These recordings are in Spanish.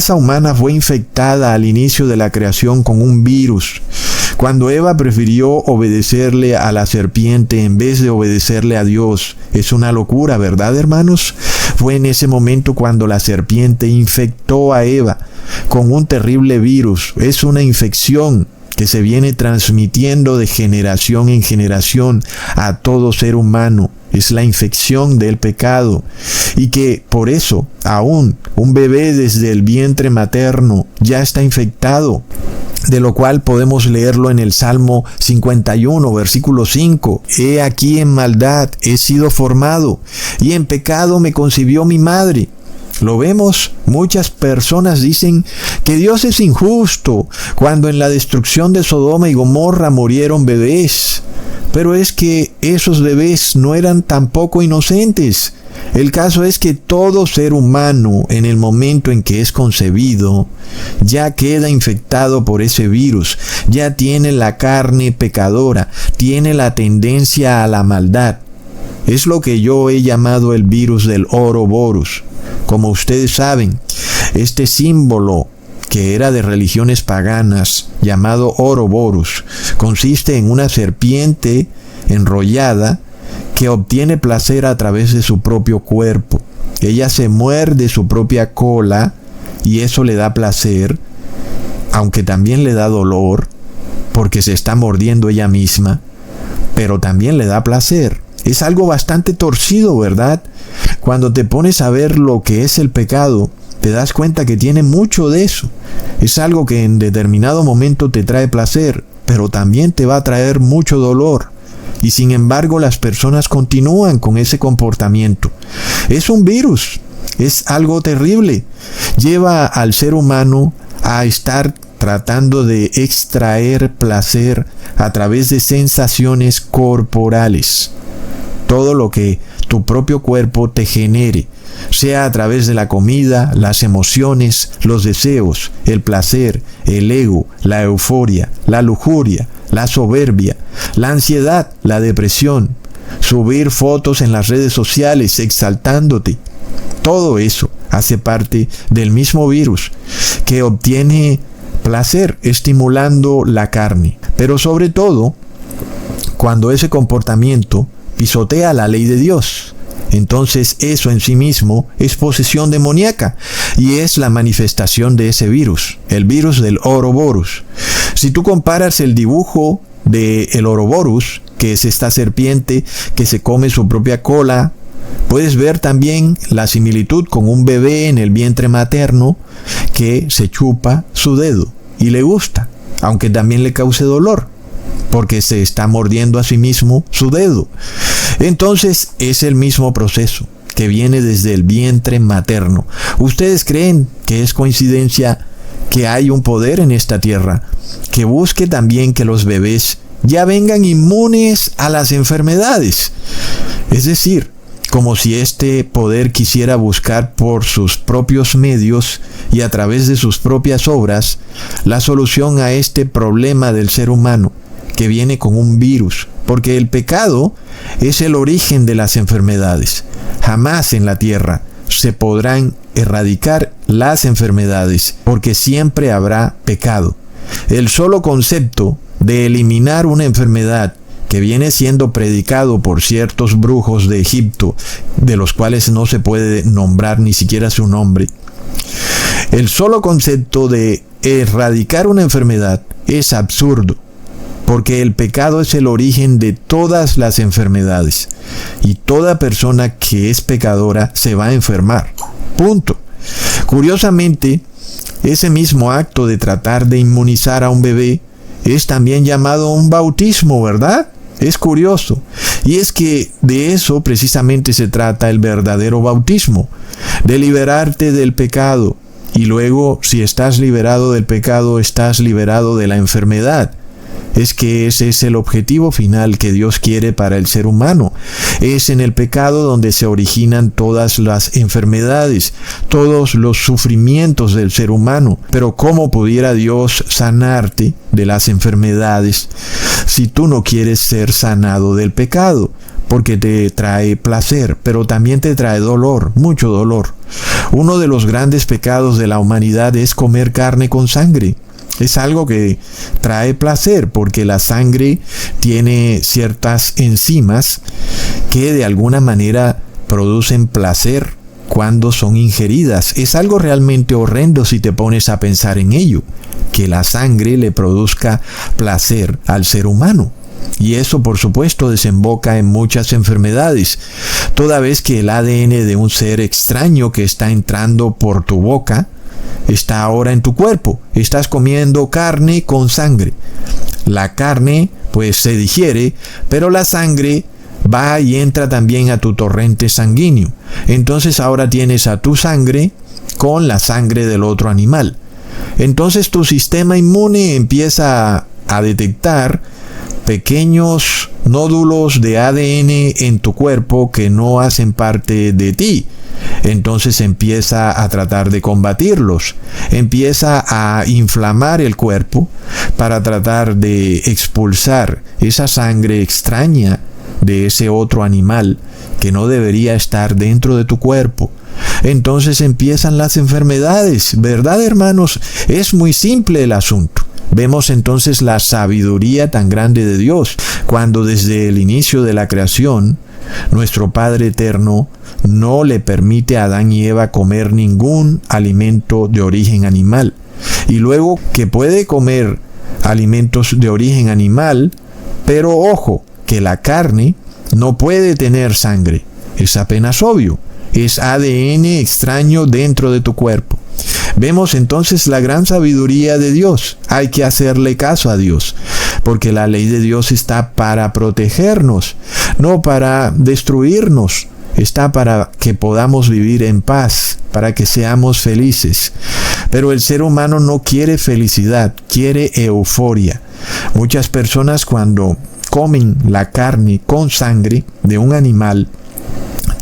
raza humana fue infectada al inicio de la creación con un virus. Cuando Eva prefirió obedecerle a la serpiente en vez de obedecerle a Dios. Es una locura, ¿verdad, hermanos? Fue en ese momento cuando la serpiente infectó a Eva con un terrible virus. Es una infección que se viene transmitiendo de generación en generación a todo ser humano. Es la infección del pecado, y que por eso aún un bebé desde el vientre materno ya está infectado, de lo cual podemos leerlo en el Salmo 51, versículo 5. He aquí en maldad he sido formado, y en pecado me concibió mi madre. Lo vemos, muchas personas dicen que Dios es injusto cuando en la destrucción de Sodoma y Gomorra murieron bebés. Pero es que esos bebés no eran tampoco inocentes. El caso es que todo ser humano, en el momento en que es concebido, ya queda infectado por ese virus, ya tiene la carne pecadora, tiene la tendencia a la maldad. Es lo que yo he llamado el virus del Ouroboros. Como ustedes saben, este símbolo que era de religiones paganas, llamado Ouroboros, consiste en una serpiente enrollada que obtiene placer a través de su propio cuerpo. Ella se muerde su propia cola y eso le da placer, aunque también le da dolor, porque se está mordiendo ella misma, pero también le da placer. Es algo bastante torcido, ¿verdad? Cuando te pones a ver lo que es el pecado, te das cuenta que tiene mucho de eso. Es algo que en determinado momento te trae placer, pero también te va a traer mucho dolor. Y sin embargo, las personas continúan con ese comportamiento. Es un virus, es algo terrible. Lleva al ser humano a estar tratando de extraer placer a través de sensaciones corporales. Todo lo que tu propio cuerpo te genere, sea a través de la comida, las emociones, los deseos, el placer, el ego, la euforia, la lujuria, la soberbia, la ansiedad, la depresión, subir fotos en las redes sociales exaltándote. Todo eso hace parte del mismo virus que obtiene placer estimulando la carne. Pero sobre todo, cuando ese comportamiento pisotea la ley de Dios, entonces eso en sí mismo es posesión demoníaca y es la manifestación de ese virus, el virus del Ouroboros. Si tú comparas el dibujo del Ouroboros, que es esta serpiente que se come su propia cola, puedes ver también la similitud con un bebé en el vientre materno que se chupa su dedo y le gusta, aunque también le cause dolor, porque se está mordiendo a sí mismo su dedo. Entonces es el mismo proceso que viene desde el vientre materno. ¿Ustedes creen que es coincidencia que hay un poder en esta tierra que busque también que los bebés ya vengan inmunes a las enfermedades? Es decir, como si este poder quisiera buscar por sus propios medios y a través de sus propias obras la solución a este problema del ser humano, que viene con un virus, porque el pecado es el origen de las enfermedades. Jamás en la tierra se podrán erradicar las enfermedades, porque siempre habrá pecado. El solo concepto de eliminar una enfermedad que viene siendo predicado por ciertos brujos de Egipto, de los cuales no se puede nombrar ni siquiera su nombre, el solo concepto de erradicar una enfermedad es absurdo, porque el pecado es el origen de todas las enfermedades, y toda persona que es pecadora se va a enfermar. Punto. Curiosamente, ese mismo acto de tratar de inmunizar a un bebé es también llamado un bautismo, ¿verdad? Es curioso. Y es que de eso precisamente se trata el verdadero bautismo, de liberarte del pecado. Y luego, si estás liberado del pecado, estás liberado de la enfermedad. Es que ese es el objetivo final que Dios quiere para el ser humano. Es en el pecado donde se originan todas las enfermedades, todos los sufrimientos del ser humano. Pero ¿cómo pudiera Dios sanarte de las enfermedades si tú no quieres ser sanado del pecado? porque te trae placer, pero también te trae dolor, mucho dolor. Uno de los grandes pecados de la humanidad es comer carne con sangre. Es algo que trae placer porque la sangre tiene ciertas enzimas que de alguna manera producen placer cuando son ingeridas. Es algo realmente horrendo si te pones a pensar en ello, que la sangre le produzca placer al ser humano. Y eso, por supuesto, desemboca en muchas enfermedades, toda vez que el ADN de un ser extraño que está entrando por tu boca está ahora en tu cuerpo. Estás comiendo carne con sangre. La carne, pues, se digiere, pero la sangre va y entra también a tu torrente sanguíneo. Entonces ahora tienes a tu sangre con la sangre del otro animal. Entonces tu sistema inmune empieza a detectar pequeños nódulos de ADN en tu cuerpo que no hacen parte de ti. Entonces empieza a tratar de combatirlos, empieza a inflamar el cuerpo para tratar de expulsar esa sangre extraña de ese otro animal que no debería estar dentro de tu cuerpo. Entonces empiezan las enfermedades, ¿verdad, hermanos? Es muy simple el asunto. Vemos entonces la sabiduría tan grande de Dios, cuando desde el inicio de la creación, nuestro Padre Eterno no le permite a Adán y Eva comer ningún alimento de origen animal. Y luego que puede comer alimentos de origen animal, pero ojo, que la carne no puede tener sangre. Es apenas obvio. Es ADN extraño dentro de tu cuerpo. Vemos entonces la gran sabiduría de Dios. Hay que hacerle caso a Dios, porque la ley de Dios está para protegernos, no para destruirnos. Está para que podamos vivir en paz, para que seamos felices. Pero el ser humano no quiere felicidad, quiere euforia. Muchas personas cuando comen la carne con sangre de un animal,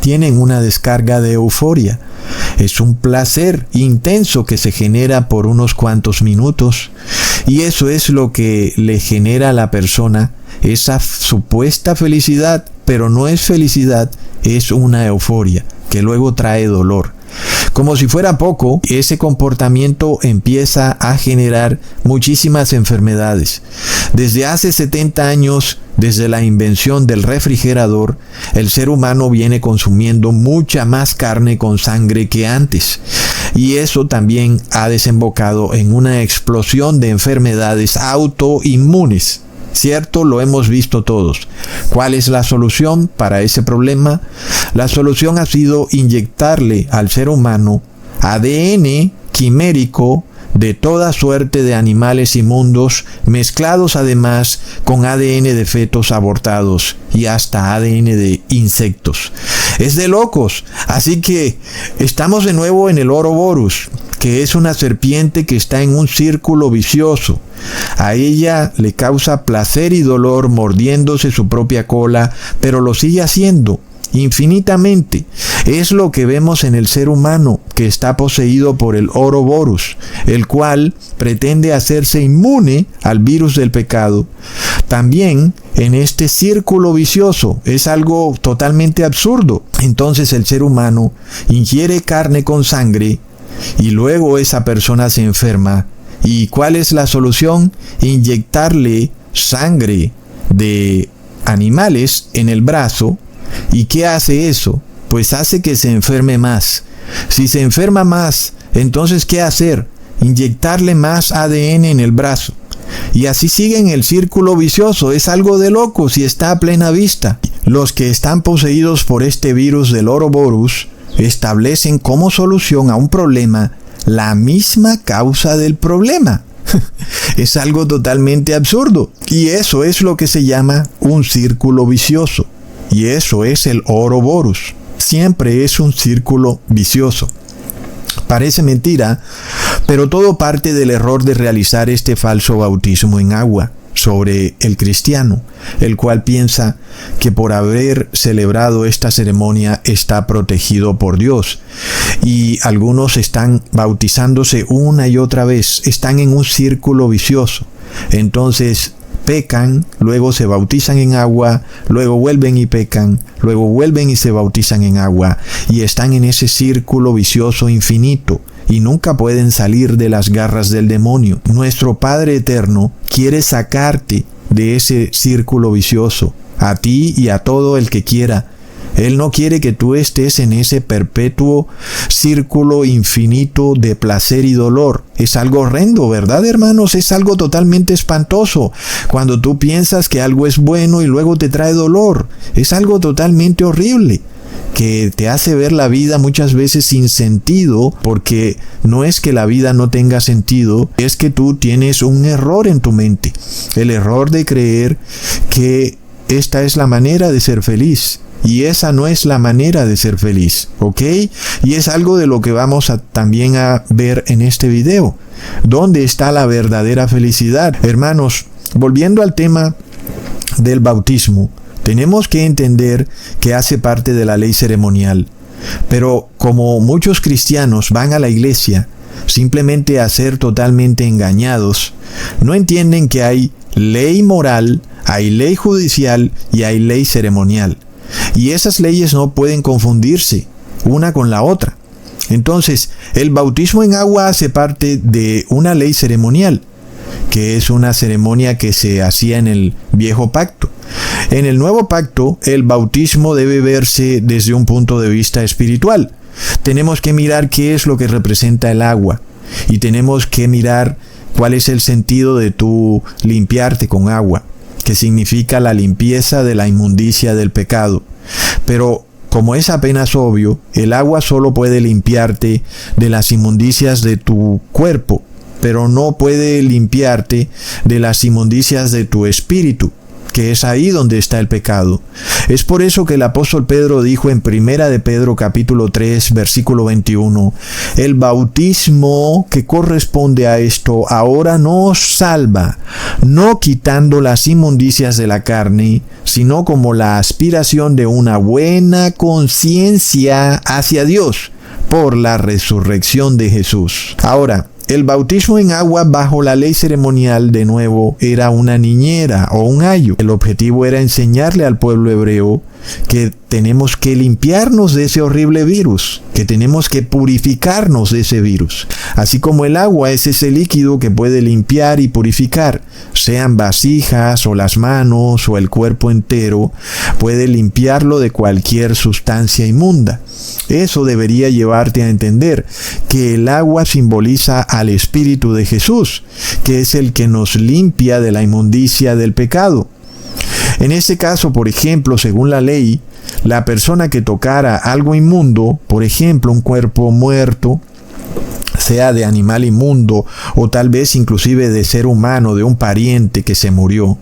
tienen una descarga de euforia. Es un placer intenso que se genera por unos cuantos minutos, y eso es lo que le genera a la persona esa supuesta felicidad, pero no es felicidad, es una euforia que luego trae dolor. Como si fuera poco, ese comportamiento empieza a generar muchísimas enfermedades. Desde hace 70 años, desde la invención del refrigerador, el ser humano viene consumiendo mucha más carne con sangre que antes. Y eso también ha desembocado en una explosión de enfermedades autoinmunes. ¿Cierto? Lo hemos visto todos. ¿Cuál es la solución para ese problema? La solución ha sido inyectarle al ser humano ADN quimérico de toda suerte de animales inmundos, mezclados además con ADN de fetos abortados y hasta ADN de insectos. Es de locos. Así que estamos de nuevo en el Ouroboros, que es una serpiente que está en un círculo vicioso. A ella le causa placer y dolor mordiéndose su propia cola, pero lo sigue haciendo infinitamente. Es lo que vemos en el ser humano, que está poseído por el Ouroboros, el cual pretende hacerse inmune al virus del pecado. También en este círculo vicioso es algo totalmente absurdo. Entonces el ser humano ingiere carne con sangre y luego esa persona se enferma. ¿Y cuál es la solución? Inyectarle sangre de animales en el brazo. ¿Y qué hace eso? Pues hace que se enferme más. Si se enferma más, entonces ¿qué hacer? Inyectarle más ADN en el brazo. Y así sigue en el círculo vicioso. Es algo de locos y está a plena vista. Los que están poseídos por este virus del Ouroboros establecen como solución a un problema la misma causa del problema. Es algo totalmente absurdo. Y eso es lo que se llama un círculo vicioso. Y eso es el Ouroboros. Siempre es un círculo vicioso. Parece mentira, pero todo parte del error de realizar este falso bautismo en agua sobre el cristiano, el cual piensa que por haber celebrado esta ceremonia está protegido por Dios. Y algunos están bautizándose una y otra vez, están en un círculo vicioso. Entonces pecan, luego se bautizan en agua, luego vuelven y pecan, luego vuelven y se bautizan en agua, y están en ese círculo vicioso infinito, y nunca pueden salir de las garras del demonio. Nuestro Padre Eterno quiere sacarte de ese círculo vicioso, a ti y a todo el que quiera. Él no quiere que tú estés en ese perpetuo círculo infinito de placer y dolor. Es algo horrendo, ¿verdad, hermanos? Es algo totalmente espantoso. Cuando tú piensas que algo es bueno y luego te trae dolor. Es algo totalmente horrible, que te hace ver la vida muchas veces sin sentido, porque no es que la vida no tenga sentido, es que tú tienes un error en tu mente. El error de creer que esta es la manera de ser feliz. Y esa no es la manera de ser feliz, ¿ok? Y es algo de lo que vamos también a ver en este video. ¿Dónde está la verdadera felicidad? Hermanos, volviendo al tema del bautismo, tenemos que entender que hace parte de la ley ceremonial. Pero como muchos cristianos van a la iglesia simplemente a ser totalmente engañados, no entienden que hay ley moral, hay ley judicial y hay ley ceremonial. Y esas leyes no pueden confundirse una con la otra. Entonces, el bautismo en agua hace parte de una ley ceremonial, que es una ceremonia que se hacía en el viejo pacto. En el nuevo pacto, el bautismo debe verse desde un punto de vista espiritual. Tenemos que mirar qué es lo que representa el agua, y tenemos que mirar cuál es el sentido de tú limpiarte con agua, que significa la limpieza de la inmundicia del pecado. Pero como es apenas obvio, el agua solo puede limpiarte de las inmundicias de tu cuerpo, pero no puede limpiarte de las inmundicias de tu espíritu, que es ahí donde está el pecado. Es por eso que el apóstol Pedro dijo en 1 de Pedro capítulo 3 versículo 21, el bautismo que corresponde a esto ahora nos salva, no quitando las inmundicias de la carne, sino como la aspiración de una buena conciencia hacia Dios por la resurrección de Jesús. Ahora, el bautismo en agua bajo la ley ceremonial, de nuevo, era una niñera o un ayo. El objetivo era enseñarle al pueblo hebreo que tenemos que limpiarnos de ese horrible virus, que tenemos que purificarnos de ese virus. Así como el agua es ese líquido que puede limpiar y purificar, sean vasijas o las manos o el cuerpo entero, puede limpiarlo de cualquier sustancia inmunda. Eso debería llevarte a entender que el agua simboliza al Espíritu de Jesús, que es el que nos limpia de la inmundicia del pecado. En este caso, por ejemplo, según la ley, la persona que tocara algo inmundo, por ejemplo, un cuerpo muerto, sea de animal inmundo o tal vez inclusive de ser humano, de un pariente que se murió,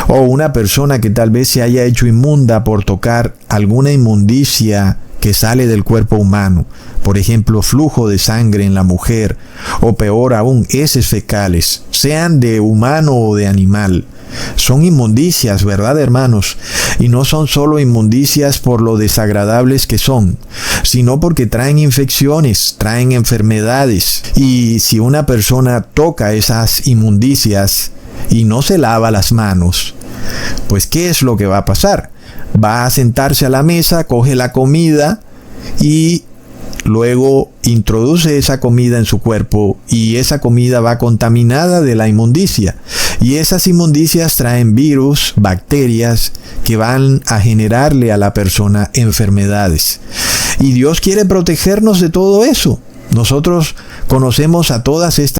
o una persona que tal vez se haya hecho inmunda por tocar alguna inmundicia que sale del cuerpo humano, por ejemplo, flujo de sangre en la mujer, o peor aún, heces fecales, sean de humano o de animal. Son inmundicias, ¿verdad, hermanos? Y no son solo inmundicias por lo desagradables que son, sino porque traen infecciones, traen enfermedades. Y si una persona toca esas inmundicias y no se lava las manos, pues ¿qué es lo que va a pasar? Va a sentarse a la mesa, coge la comida y luego introduce esa comida en su cuerpo, y esa comida va contaminada de la inmundicia. Y esas inmundicias traen virus, bacterias, que van a generarle a la persona enfermedades. Y Dios quiere protegernos de todo eso. Nosotros conocemos a todas estas